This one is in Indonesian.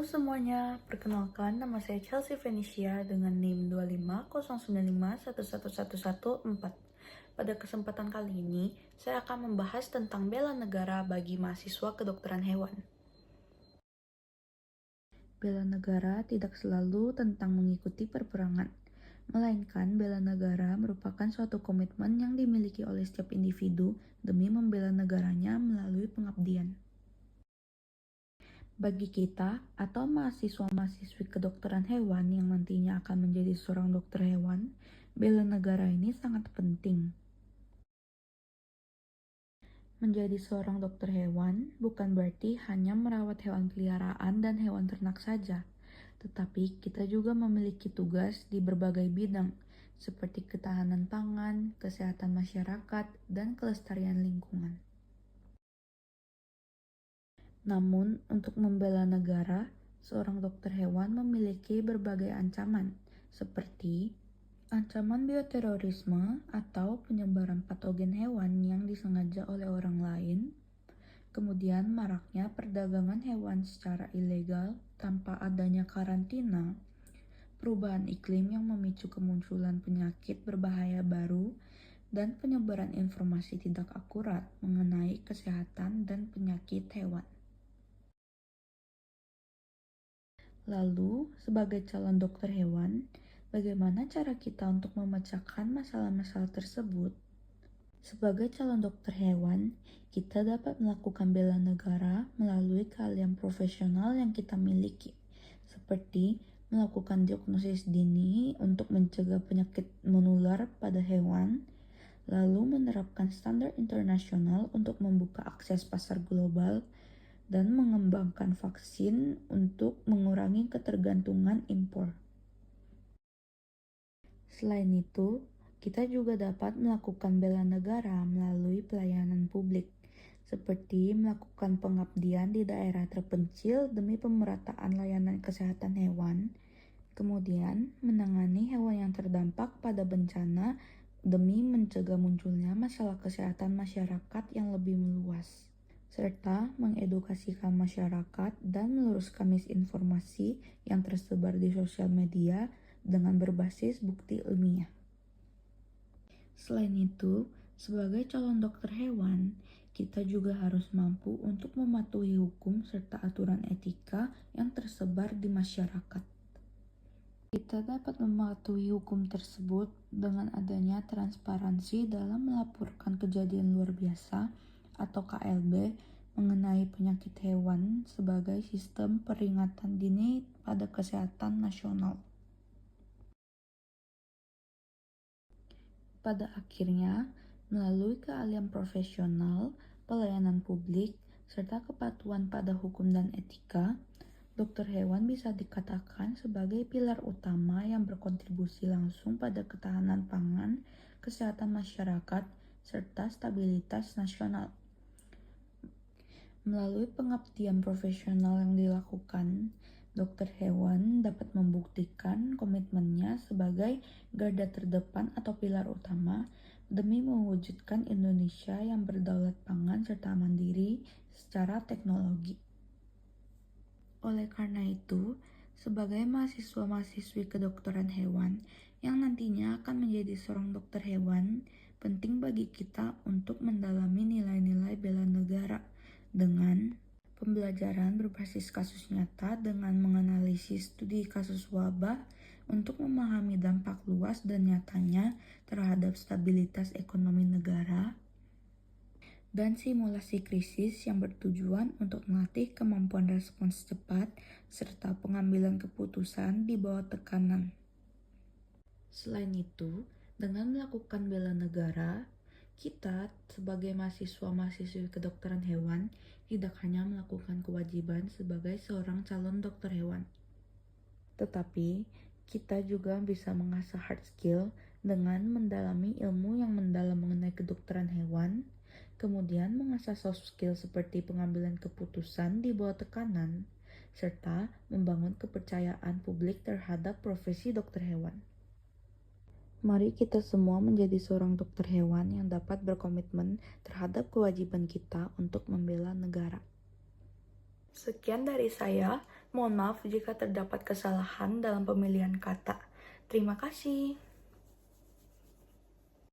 semuanya, perkenalkan nama saya Chelsea Fenicia dengan NIM 25095111114. Pada kesempatan kali ini, saya akan membahas tentang bela negara bagi mahasiswa kedokteran hewan. Bela negara tidak selalu tentang mengikuti perperangan, melainkan bela negara merupakan suatu komitmen yang dimiliki oleh setiap individu demi membela negaranya melalui pengabdian. Bagi kita atau mahasiswa-mahasiswi kedokteran hewan yang nantinya akan menjadi seorang dokter hewan, bela negara ini sangat penting. Menjadi seorang dokter hewan bukan berarti hanya merawat hewan peliharaan dan hewan ternak saja, tetapi kita juga memiliki tugas di berbagai bidang, seperti ketahanan pangan, kesehatan masyarakat, dan kelestarian lingkungan. Namun, untuk membela negara, seorang dokter hewan memiliki berbagai ancaman, seperti ancaman bioterorisme atau penyebaran patogen hewan yang disengaja oleh orang lain, kemudian maraknya perdagangan hewan secara ilegal tanpa adanya karantina, perubahan iklim yang memicu kemunculan penyakit berbahaya baru, dan penyebaran informasi tidak akurat mengenai kesehatan dan penyakit hewan. Lalu, sebagai calon dokter hewan, bagaimana cara kita untuk memecahkan masalah-masalah tersebut? Sebagai calon dokter hewan, kita dapat melakukan bela negara melalui keahlian profesional yang kita miliki, seperti melakukan diagnosis dini untuk mencegah penyakit menular pada hewan, lalu menerapkan standar internasional untuk membuka akses pasar global, dan mengembangkan vaksin untuk mengurangi ketergantungan impor. Selain itu, kita juga dapat melakukan bela negara melalui pelayanan publik, seperti melakukan pengabdian di daerah terpencil demi pemerataan layanan kesehatan hewan, kemudian menangani hewan yang terdampak pada bencana demi mencegah munculnya masalah kesehatan masyarakat yang lebih meluas, serta mengedukasikan masyarakat dan meluruskan misinformasi yang tersebar di sosial media dengan berbasis bukti ilmiah. Selain itu, sebagai calon dokter hewan, kita juga harus mampu untuk mematuhi hukum serta aturan etika yang tersebar di masyarakat. Kita dapat mematuhi hukum tersebut dengan adanya transparansi dalam melaporkan kejadian luar biasa atau KLB mengenai penyakit hewan sebagai sistem peringatan dini pada kesehatan nasional. Pada akhirnya, melalui keahlian profesional, pelayanan publik, serta kepatuhan pada hukum dan etika, dokter hewan bisa dikatakan sebagai pilar utama yang berkontribusi langsung pada ketahanan pangan, kesehatan masyarakat, serta stabilitas nasional. Melalui pengabdian profesional yang dilakukan, dokter hewan dapat membuktikan komitmennya sebagai garda terdepan atau pilar utama demi mewujudkan Indonesia yang berdaulat pangan serta mandiri secara teknologi. Oleh karena itu, sebagai mahasiswa-mahasiswi kedokteran hewan yang nantinya akan menjadi seorang dokter hewan, penting bagi kita untuk mendalami nilai-nilai bela negara dengan pembelajaran berbasis kasus nyata dengan menganalisis studi kasus wabah untuk memahami dampak luas dan nyatanya terhadap stabilitas ekonomi negara, dan simulasi krisis yang bertujuan untuk melatih kemampuan respons cepat serta pengambilan keputusan di bawah tekanan. Selain itu, dengan melakukan bela negara, kita sebagai mahasiswa-mahasiswi kedokteran hewan tidak hanya melakukan kewajiban sebagai seorang calon dokter hewan, tetapi kita juga bisa mengasah hard skill dengan mendalami ilmu yang mendalam mengenai kedokteran hewan, kemudian mengasah soft skill seperti pengambilan keputusan di bawah tekanan, serta membangun kepercayaan publik terhadap profesi dokter hewan. Mari kita semua menjadi seorang dokter hewan yang dapat berkomitmen terhadap kewajiban kita untuk membela negara. Sekian dari saya. Mohon maaf jika terdapat kesalahan dalam pemilihan kata. Terima kasih.